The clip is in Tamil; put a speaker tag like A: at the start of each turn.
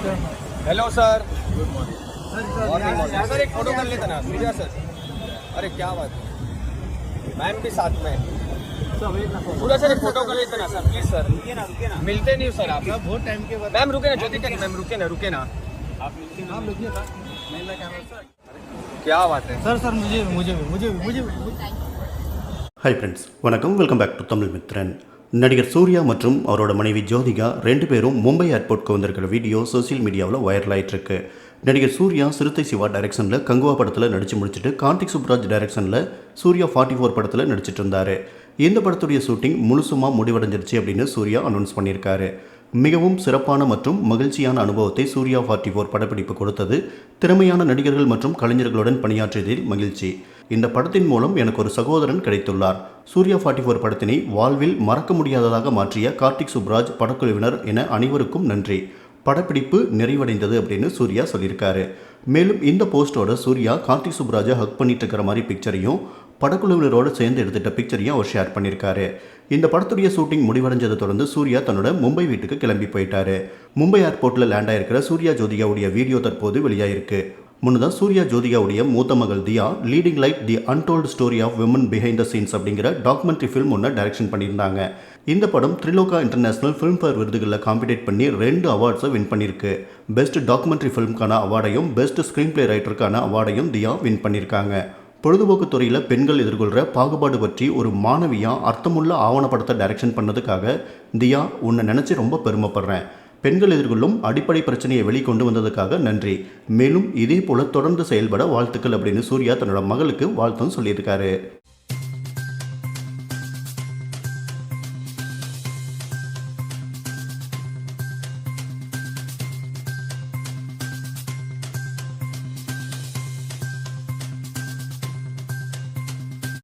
A: Hello sir, good morning. Sir एक फोटो कर लेते ना, सूर्या सर। अरे क्या बात है, मैम भी साथ में। सूर्या सर एक फोटो कर लेते ना सर, प्लीज सर। मिलते नहीं हो सर आप
B: बहुत टाइम के बाद।
A: मैम। रुके ना ज्योति का, मैम रुके ना।
B: आप मिलते ना, मिलिए ना।
A: क्या बात है
B: सर सर मुझे
C: ஹாய் ஃப்ரெண்ட்ஸ், வணக்கம். Welcome back to Tamil Mithran. நடிகர் சூர்யா மற்றும் அவரோட மனைவி ஜோதிகா ரெண்டு பேரும் மும்பை ஏர்போர்ட்க்கு வந்திருக்கிற வீடியோ சோசியல் மீடியாவில் வைரல் ஆகிட்டுருக்கு. நடிகர் சூர்யா சிறுத்தை சிவா டைரக்ஷனில் கங்குவா படத்தில் நடித்து முடிச்சுட்டு கார்த்திக் சுப்ராஜ் டைரக்ஷனில் சூர்யா 44 படத்தில் நடிச்சிட்டு இருந்தார். இந்த படத்துடைய ஷூட்டிங் முழுசுமாக முடிவடைஞ்சிருச்சு அப்படின்னு சூர்யா அனௌன்ஸ் பண்ணியிருக்காரு. மிகவும் சிறப்பான மற்றும் மகிழ்ச்சியான அனுபவத்தை சூர்யா 44 படப்பிடிப்பு கொடுத்தது. திறமையான நடிகர்கள் மற்றும் கலைஞர்களுடன் பணியாற்றியதில் மகிழ்ச்சி. இந்த படத்தின் மூலம் எனக்கு ஒரு சகோதரன் கிடைத்துள்ளார். சூர்யா 44 படத்தினை வாழ்வில் மறக்க முடியாததாக மாற்றிய கார்த்திக் சுப்ராஜ், படக்குழுவினர் என அனைவருக்கும் நன்றி. படப்பிடிப்பு நிறைவடைந்தது அப்படின்னு சூர்யா சொல்லியிருக்காரு. மேலும் இந்த போஸ்டோட சூர்யா கார்த்திக் சுப்ராஜை ஹக் பண்ணிட்டு இருக்கிற மாதிரி பிக்சரையும் படக்குழுவினரோடு சேர்ந்து எடுத்துட்ட பிக்சரையும் அவர் ஷேர் பண்ணியிருக்காரு. இந்த படத்துடைய ஷூட்டிங் முடிவடைஞ்சதை தொடர்ந்து சூர்யா தன்னோட மும்பை வீட்டுக்கு கிளம்பி போயிட்டாரு. மும்பை ஏர்போர்ட்டில் லேண்ட் ஆயிருக்கிற சூர்யா ஜோதிகாவுடைய வீடியோ தற்போது வெளியாயிருக்கு. முன்னதாக சூர்யா ஜோதிகாவுடைய மூத்த மகள் Diya leading light the untold story of women behind the scenes அப்படிங்கிற டாக்குமெண்ட்ரி ஃபிலிம் ஒன்று டைரக்ஷன் பண்ணியிருந்தாங்க. இந்த படம் த்ரிலோகா இன்டர்நேஷனல் ஃபிலிம்ஃபேர் விருதுகளில் காம்படிட் பண்ணி 2 அவார்ட்ஸை வின் பண்ணியிருக்கு. பெஸ்ட் டாக்குமெண்ட்ரி ஃபிலிம்க்கான அவார்டையும் பெஸ்ட் ஸ்க்ரீன் பிளே ரைட்டருக்கான அவார்டையும் தியா வின் பண்ணியிருக்காங்க. பொழுதுபோக்கு துறையில் பெண்கள் எதிர்கொள்கிற பாகுபாடு பற்றி ஒரு மாணவியாக அர்த்தமுள்ள ஆவணப்படத்தை டைரக்ஷன் பண்ணதுக்காக தியா, உன்னை நினச்சி ரொம்ப பெருமைப்படுறேன். பெண்கள் எதிர்கொள்ளும் அடிப்படை பிரச்சனையை வெளிக்கொண்டு வந்ததுக்காக நன்றி. மேலும் இதே போல தொடர்ந்து செயல்பட வாழ்த்துக்கள் அப்படின்னு சூர்யா தன்னோட மகளுக்கு வாழ்த்தும் சொல்லியிருக்காரு.